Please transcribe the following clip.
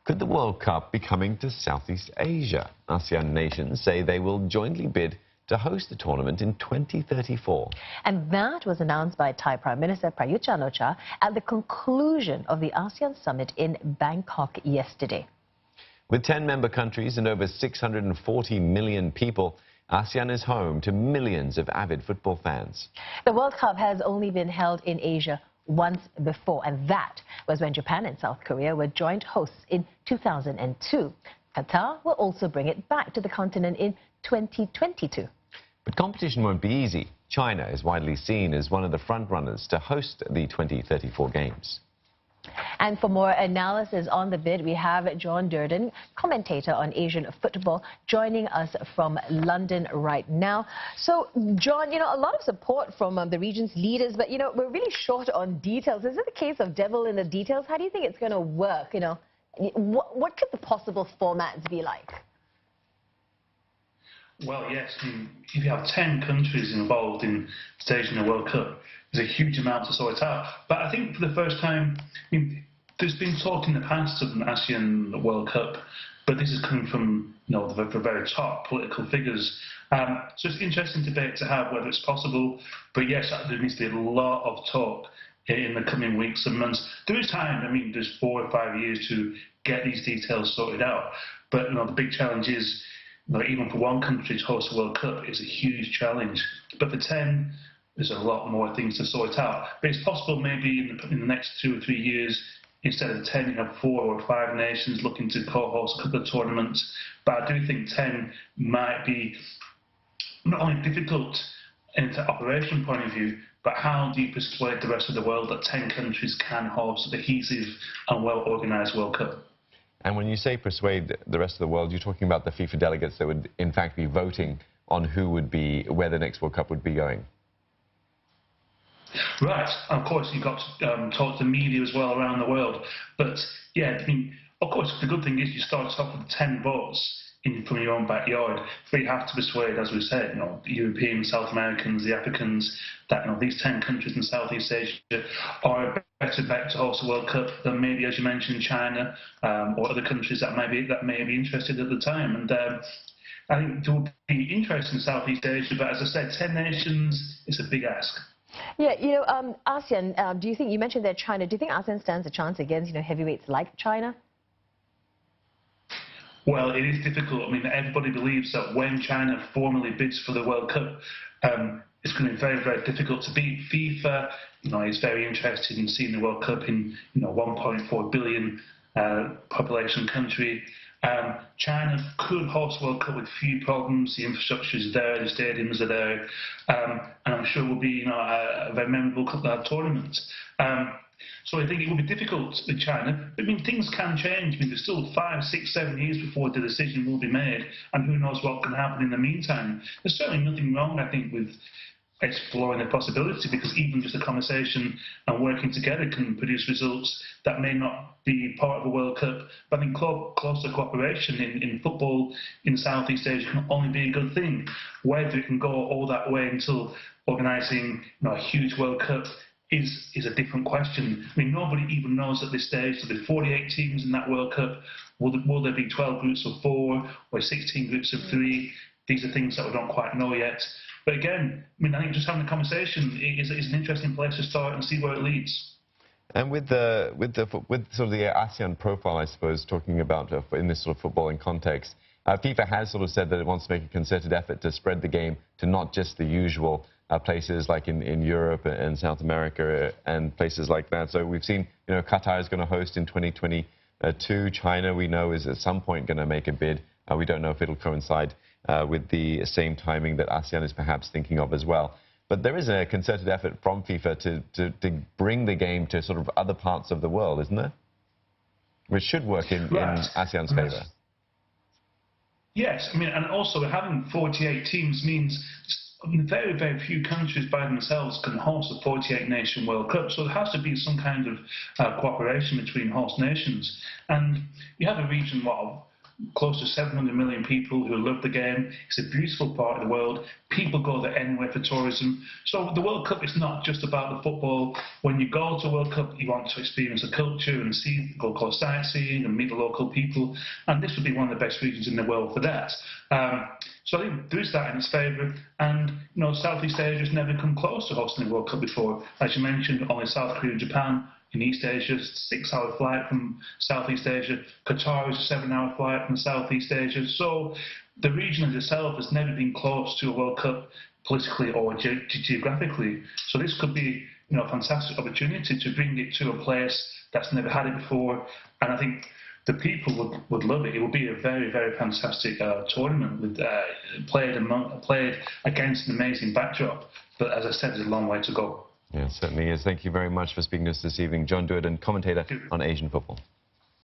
Could the World Cup be coming to Southeast Asia? ASEAN nations say they will jointly bid to host the tournament in 2034. And that was announced by Thai Prime Minister Prayuth Chan-ocha at the conclusion of the ASEAN Summit in Bangkok yesterday. With 10 member countries and over 640 million people, ASEAN is home to millions of avid football fans. The World Cup has only been held in Asia once before, and that was when Japan and South Korea were joint hosts in 2002. Qatar will also bring it back to the continent in 2022. But competition won't be easy. China is widely seen as one of the frontrunners to host the 2034 Games. And for more analysis on the bid, we have John Durden, commentator on Asian football, joining us from London right now. So, John, a lot of support from the region's leaders, but, we're really short on details. Is it a case of devil in the details? How do you think it's going to work? What could the possible formats be like? Well, yes, if you have 10 countries involved in staging the World Cup, there's a huge amount to sort out. But I think for the first time, there's been talk in the past of an ASEAN World Cup, but this is coming from the very top political figures. So it's an interesting debate to have whether it's possible. But yes, there needs to be a lot of talk in the coming weeks and months. There is time. There's 4 or 5 years to get these details sorted out. But the big challenge is, even for one country to host a World Cup is a huge challenge. But for 10, there's a lot more things to sort out. But it's possible maybe in the next 2 or 3 years, instead of 10, you have 4 or 5 nations looking to co-host a couple of tournaments. But I do think 10 might be not only difficult in an operation point of view, but how do you persuade the rest of the world that 10 countries can host a cohesive and well-organised World Cup? And when you say persuade the rest of the world, you're talking about the FIFA delegates that would in fact be voting on where the next World Cup would be going. Right. Of course, you've got to talk to the media as well around the world. But yeah, of course, the good thing is you start off with 10 votes from your own backyard. But you have to persuade, as we said, the Europeans, South Americans, the Africans, that these 10 countries in Southeast Asia are a better bet to host a World Cup than maybe, as you mentioned, China or other countries that may be interested at the time. And I think it will be interesting in Southeast Asia. But as I said, 10 nations is a big ask. Yeah, ASEAN, do you think, you mentioned there China, do you think ASEAN stands a chance against, heavyweights like China? Well, it is difficult. Everybody believes that when China formally bids for the World Cup, it's going to be very, very difficult to beat. FIFA, is very interested in seeing the World Cup in, 1.4 billion population country. China could host World Cup with few problems. The infrastructure is there, the stadiums are there, and I'm sure it will be a very memorable tournament. So I think it will be difficult with China. But things can change. There's still 5, 6, 7 years before the decision will be made, and who knows what can happen in the meantime. There's certainly nothing wrong, I think, with exploring the possibility, because even just a conversation and working together can produce results that may not be part of a World Cup. But I think closer cooperation in football in Southeast Asia can only be a good thing. Whether it can go all that way until organising a huge World Cup is a different question. Nobody even knows at this stage. So there's 48 teams in that World Cup. Will there be 12 groups of 4 or 16 groups of 3? These are things that we don't quite know yet. But again, I think just having a conversation is an interesting place to start and see where it leads. And with sort of the ASEAN profile, I suppose, talking about in this sort of footballing context, FIFA has sort of said that it wants to make a concerted effort to spread the game to not just the usual places like in Europe and South America and places like that. So we've seen, Qatar is going to host in 2022. China, we know, is at some point going to make a bid. We don't know if it'll coincide with the same timing that ASEAN is perhaps thinking of as well. But there is a concerted effort from FIFA to bring the game to sort of other parts of the world, isn't there? Which should work in ASEAN's favour. Yes, and also having 48 teams means very, very few countries by themselves can host a 48-nation World Cup. So there has to be some kind of cooperation between host nations. And you have a region close to 700 million people who love the game. It's a beautiful part of the world. People go there anyway for tourism. So the World Cup is not just about the football. When you go to a World Cup, you want to experience the culture and go sightseeing and meet the local people. And this would be one of the best regions in the world for that. So I think there is that in its favour. And Southeast Asia has never come close to hosting the World Cup before. As you mentioned, only South Korea and Japan. In East Asia, 6-hour flight from Southeast Asia. Qatar is a 7-hour flight from Southeast Asia. So the region itself has never been close to a World Cup politically or geographically. So this could be a fantastic opportunity to bring it to a place that's never had it before. And I think the people would love it. It would be a very, very fantastic tournament with played against an amazing backdrop. But as I said, there's a long way to go. Yeah, it certainly is. Thank you very much for speaking to us this evening. John Durden, commentator on Asian football.